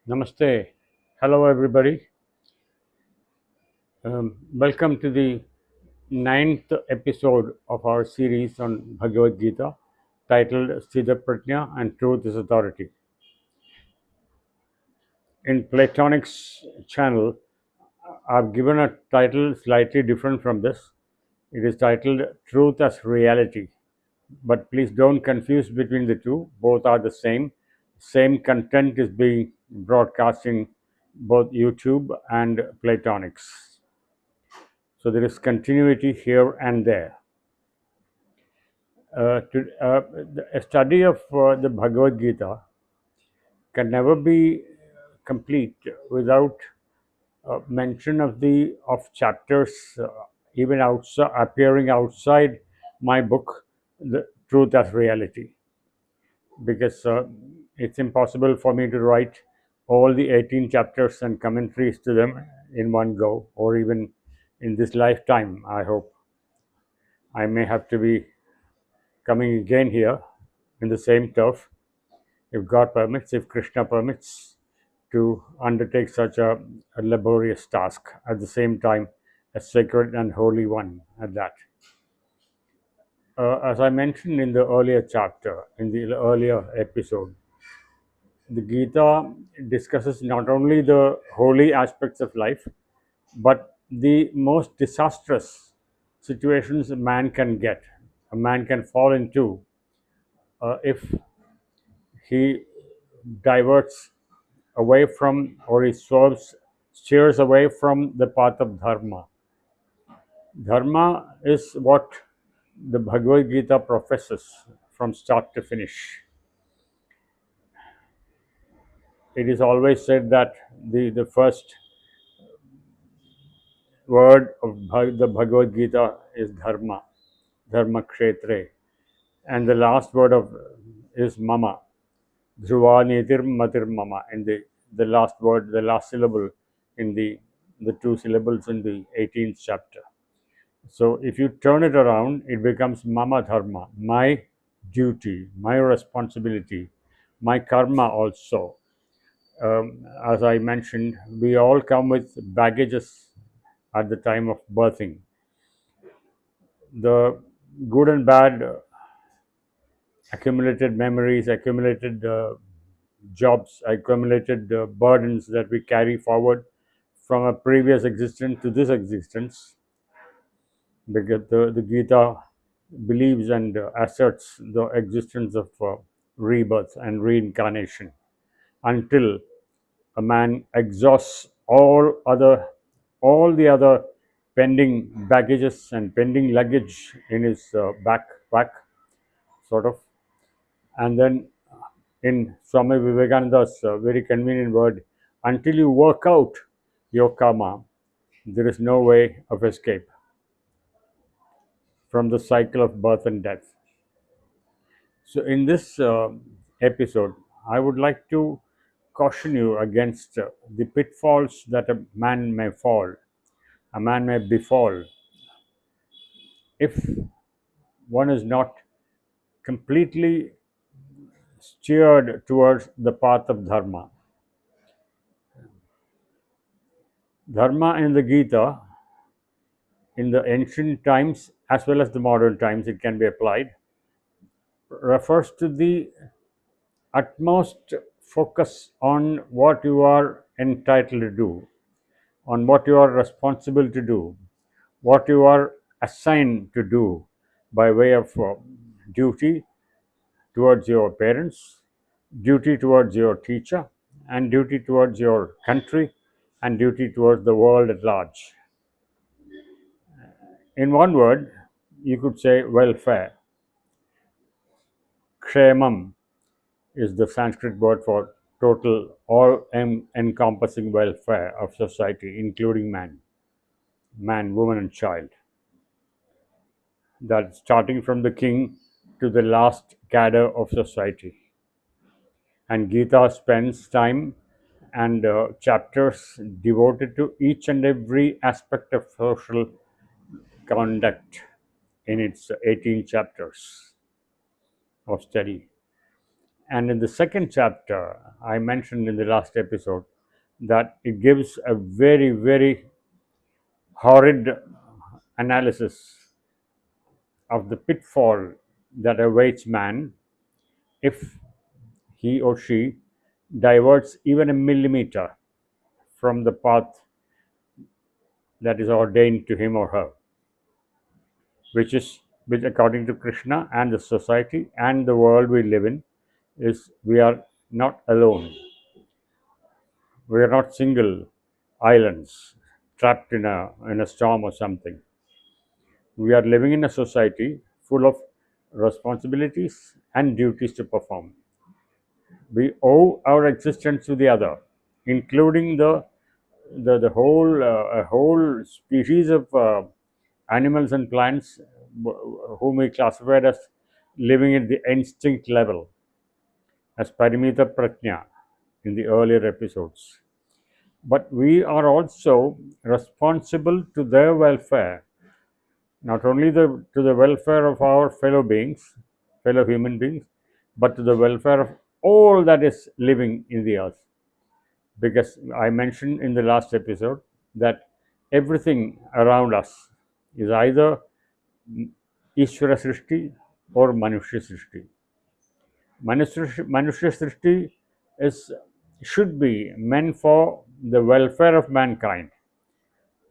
Namaste. Hello, everybody. Welcome to the ninth episode of our series on Bhagavad Gita titled Sthitaprajna and Truth is Authority. In Platonic's channel, I've given a title slightly different from this. It is titled Truth as Reality. But please don't confuse between the two. Both are the same. Same content is being broadcast in both YouTube and Platonics. So there is continuity here and there. A study of the Bhagavad Gita can never be complete without mention of chapters even outside appearing outside my book, The Truth as Reality, because it's impossible for me to write all the 18 chapters and commentaries to them in one go, or even in this lifetime. I hope I may have to be coming again here in the same turf, if God permits, if Krishna permits, to undertake such a laborious task, at the same time a sacred and holy one at that. As I mentioned in the earlier chapter, in the earlier episode, the Gita discusses not only the holy aspects of life, but the most disastrous situations a man can fall into if he diverts away from, or he steers away from the path of dharma. Dharma is what the Bhagavad Gita professes from start to finish. It is always said that the first word of the Bhagavad Gita is dharma, dharma kshetre, and the last word of is mama, dhruva nitir matir mama, and the last word, the last syllable in the two syllables in the 18th chapter. So if you turn it around, it becomes mama dharma, my duty, my responsibility, my karma also. As I mentioned, we all come with baggages at the time of birthing. The good and bad accumulated memories, accumulated jobs, accumulated burdens that we carry forward from a previous existence to this existence, because the Gita believes and asserts the existence of rebirth and reincarnation until a man exhausts all the other pending baggages and pending luggage in his backpack, sort of. And then, in Swami Vivekananda's very convenient word, until you work out your karma, there is no way of escape from the cycle of birth and death. So, in this episode, I would like to caution you against the pitfalls that a man may befall if one is not completely steered towards the path of dharma. Dharma in the Gita, in the ancient times as well as the modern times, it can be applied, refers to the utmost focus on what you are entitled to do, on what you are responsible to do, what you are assigned to do by way of duty towards your parents, duty towards your teacher, and duty towards your country, and duty towards the world at large. In one word, you could say welfare. Kshemam is the Sanskrit word for total, all encompassing welfare of society, including man, woman, and child. That starting from the king to the last cadre of society. And Gita spends time and chapters devoted to each and every aspect of social conduct in its 18 chapters of study. And in the second chapter, I mentioned in the last episode that it gives a very, very horrid analysis of the pitfall that awaits man if he or she diverts even a millimeter from the path that is ordained to him or her, which according to Krishna and the society and the world we live in, is we are not alone. We are not single islands trapped in a storm or something. We are living in a society full of responsibilities and duties to perform. We owe our existence to the other, including the whole a whole species of animals and plants whom we classified as living at the instinct level as Sthitaprajna in the earlier episodes. But we are also responsible to their welfare, not only to the welfare of our fellow human beings, but to the welfare of all that is living in the earth. Because I mentioned in the last episode that everything around us is either Ishvara Srishti or Manushya Srishti. Manushya Srishti is should be meant for the welfare of mankind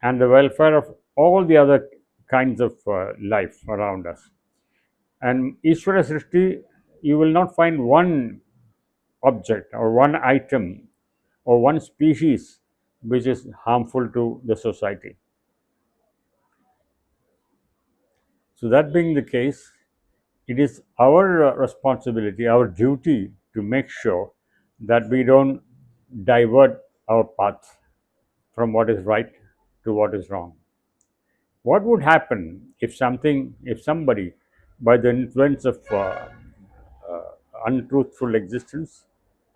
and the welfare of all the other kinds of life around us. And Ishvara Srishti, you will not find one object or one item or one species which is harmful to the society. So, that being the case, it is our responsibility, our duty to make sure that we don't divert our path from what is right to what is wrong. What would happen if somebody, by the influence of untruthful existence,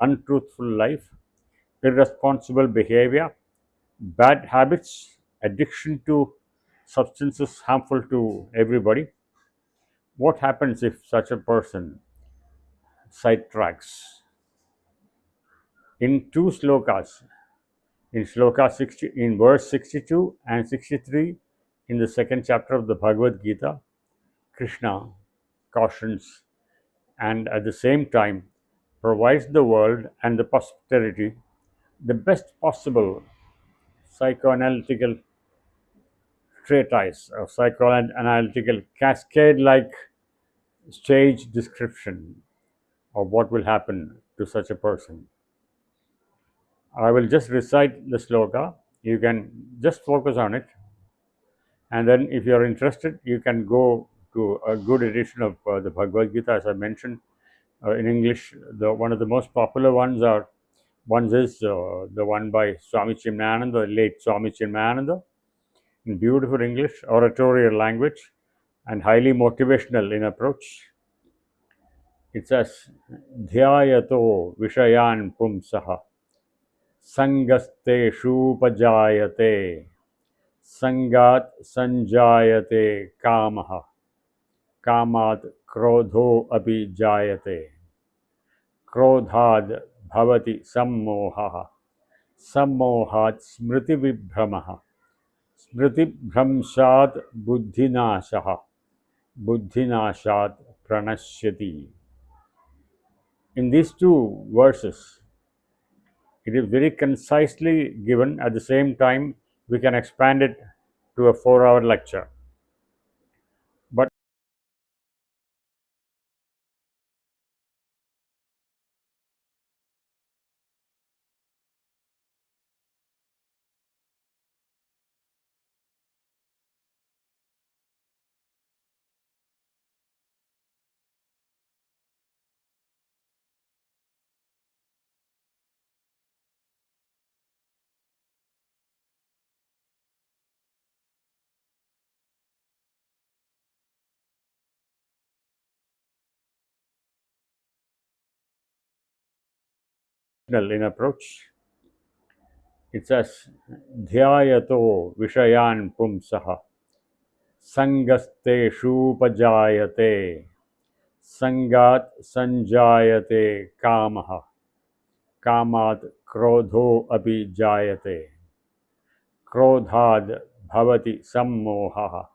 untruthful life, irresponsible behavior, bad habits, addiction to substances harmful to everybody? What happens if such a person sidetracks? In two slokas, in sloka 60, in verse 62 and 63, in the second chapter of the Bhagavad Gita, Krishna cautions and at the same time provides the world and the posterity the best possible psychoanalytical treatise or psychoanalytical cascade like stage description of what will happen to such a person. I will just recite the sloka. You can just focus on it, and then if you are interested, you can go to a good edition of the Bhagavad Gita, as I mentioned in English. The one of the most popular ones is the one by Swami Chinmayananda, the late Swami Chinmayananda, in beautiful English, oratorial language, and highly motivational in approach. It says, Dhyayato Vishayan Pumsaha Sangasteshupajayate Sangat Sanjayate Kamaha Kamat Krodho Api Jayate Krodhad Bhavati Sammohaha Sammohat Smriti Vibhramaha Smriti Bhramshat Buddhinashaha Buddhinashat Pranashyati. In these two verses, it is very concisely given. At the same time, we can expand it to a 4-hour lecture. But in approach, it says, Dhyayato Vishayan Pumsaha Sangasteshupajayate Sangat sanjayate kamaha. Kamat krodho abhi jayate. Krodhad bhavati sammohaha.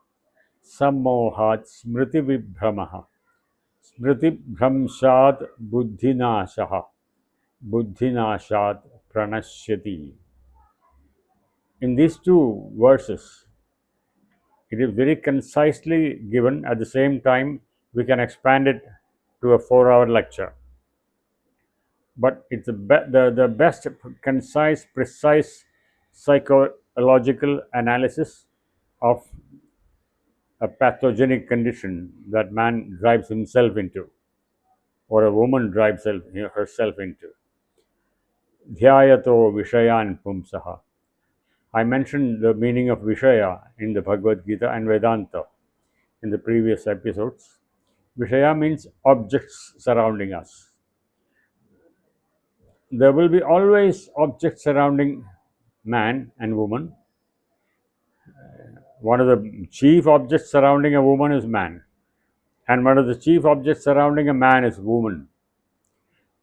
Sammohat smriti vibhramaha. Smriti bhramshat buddhinashaha. Buddhinashat pranashyati. In these two verses, it is very concisely given. At the same time, we can expand it to a 4 hour lecture. But it's the best, concise, precise psychological analysis of a pathogenic condition that man drives himself into, or a woman drives herself into. Dhyayato Vishayan Pumsaha. I mentioned the meaning of Vishaya in the Bhagavad Gita and Vedanta in the previous episodes. Vishaya means objects surrounding us. There will be always objects surrounding man and woman. One of the chief objects surrounding a woman is man, and one of the chief objects surrounding a man is woman.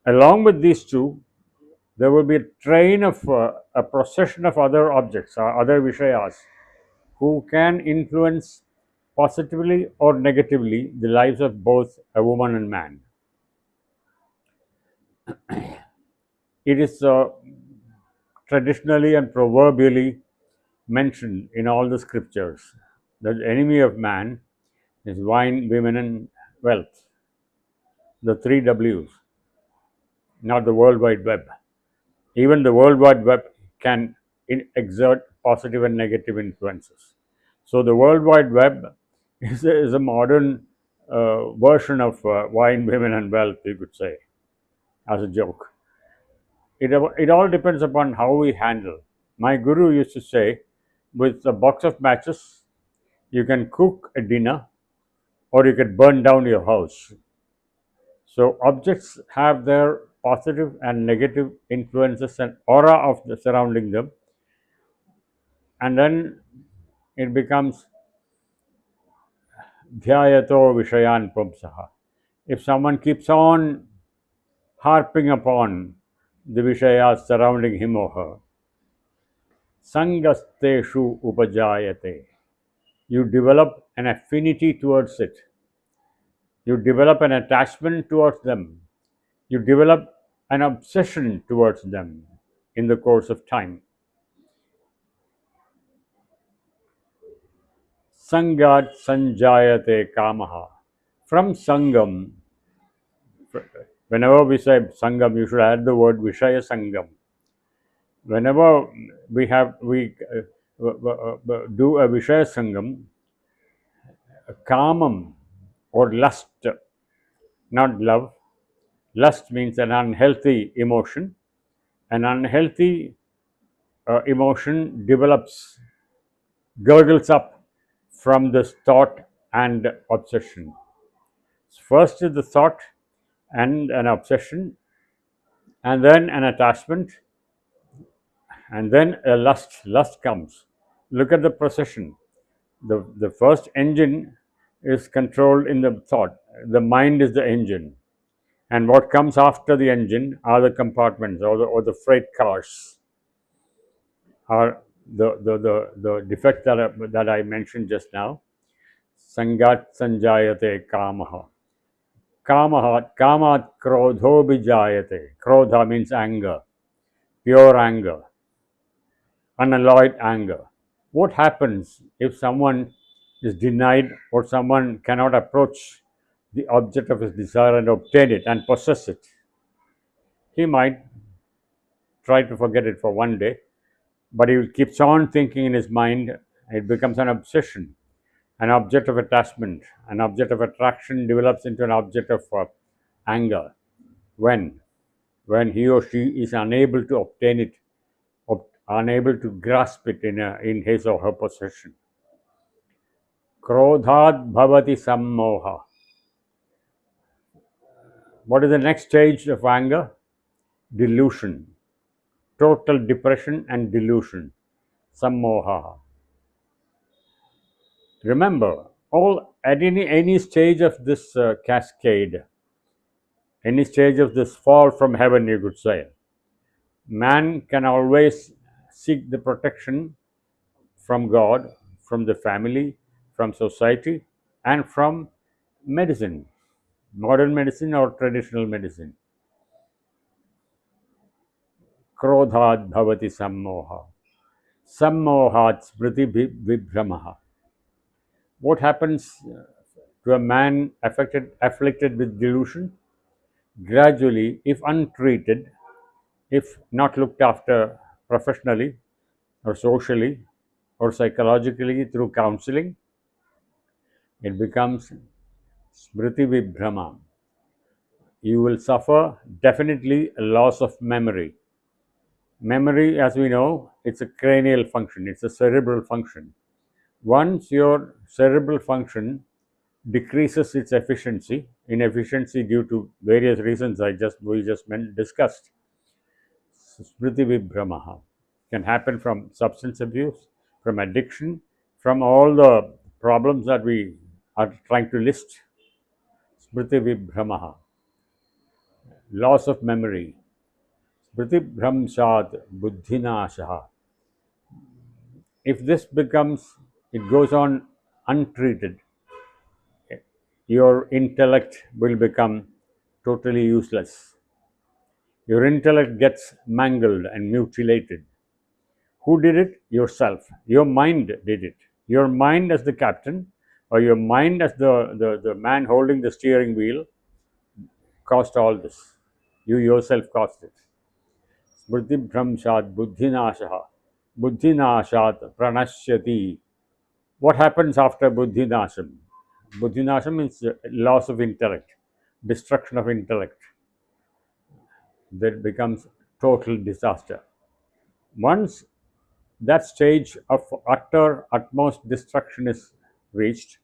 Along with these two, there will be a train of a procession of other objects, other Vishayas, who can influence positively or negatively the lives of both a woman and man. It is traditionally and proverbially mentioned in all the scriptures that the enemy of man is wine, women, and wealth. The three W's, not the World Wide Web. Even the World Wide Web can exert positive and negative influences. So the World Wide Web is a modern version of wine, women, and wealth, you could say, as a joke. It all depends upon how we handle. My guru used to say, with a box of matches, you can cook a dinner or you can burn down your house. So objects have their positive and negative influences and aura of the surrounding them, and then it becomes dhyayato vishayan pumsaha. If someone keeps on harping upon the vishayas surrounding him or her, sangasteshu upajayate. You develop an affinity towards it. You develop an attachment towards them. You develop an obsession towards them in the course of time. Sangat sanjayate kamaha. From sangam, whenever we say sangam, you should add the word vishaya sangam. Whenever we do a vishaya sangam, kamam or lust, not love. Lust means an unhealthy emotion. An unhealthy emotion gurgles up from this thought and obsession. First is the thought and an obsession, and then an attachment, and then a lust. Lust comes. Look at the procession. The first engine is controlled in the thought. The mind is the engine. And what comes after the engine are the compartments or the freight cars, are the defect that I mentioned just now. Sangat sanjayate kamaha. Kamat krodho bijayate. Krodha means anger, pure anger, unalloyed anger. What happens if someone is denied or someone cannot approach the object of his desire and obtain it and possess it? He might try to forget it for one day, but he keeps on thinking in his mind. It becomes an obsession, an object of attachment, an object of attraction develops into an object of anger. When? When he or she is unable to obtain it, unable to grasp it in his or her possession. Krodhat bhavati sammoha. What is the next stage of anger? Delusion. Total depression and delusion. Sammoha. Remember, all At any stage of this cascade, any stage of this fall from heaven, you could say, man can always seek the protection from God, from the family, from society, and from medicine, modern medicine or traditional medicine. Krodhat bhavati sammoha, sammohat smriti vibhramaha. What happens to a man afflicted with delusion? Gradually, if untreated, if not looked after professionally or socially or psychologically through counseling, it becomes smriti vibhrama. You will suffer definitely a loss of memory. Memory, as we know, it's a cranial function, it's a cerebral function. Once your cerebral function decreases its efficiency, inefficiency due to various reasons we just discussed, smriti vibhramaha can happen from substance abuse, from addiction, from all the problems that we are trying to list. Smriti vibhramaha, loss of memory. Smriti bhramshat buddhinashaha. If this becomes, it goes on untreated, your intellect will become totally useless. Your intellect gets mangled and mutilated. Who did it? Yourself. Your mind did it. Your mind as the captain, or your mind as the man holding the steering wheel, caused all this. You yourself caused it. Smriti bhramshat buddhinashaha. Buddhinashat pranashyati. What happens after buddhinasham? Buddhinasham is loss of intellect, destruction of intellect. That becomes total disaster. Once that stage of utter, utmost destruction is reached,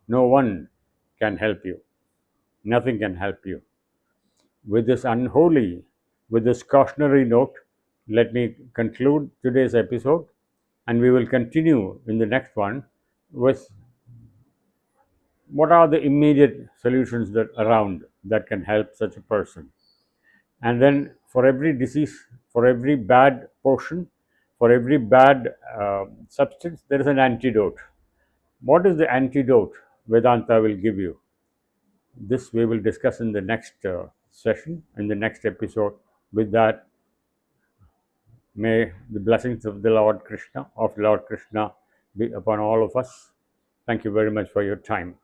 no one can help you. Nothing can help you. With this unholy, with this cautionary note, let me conclude today's episode, and we will continue in the next one with what are the immediate solutions that around that can help such a person. And then for every disease, for every bad portion, for every bad substance, there is an antidote. What is the antidote Vedanta will give you? This we will discuss in the next session, in the next episode. With that, may the blessings of the Lord Krishna, be upon all of us. Thank you very much for your time.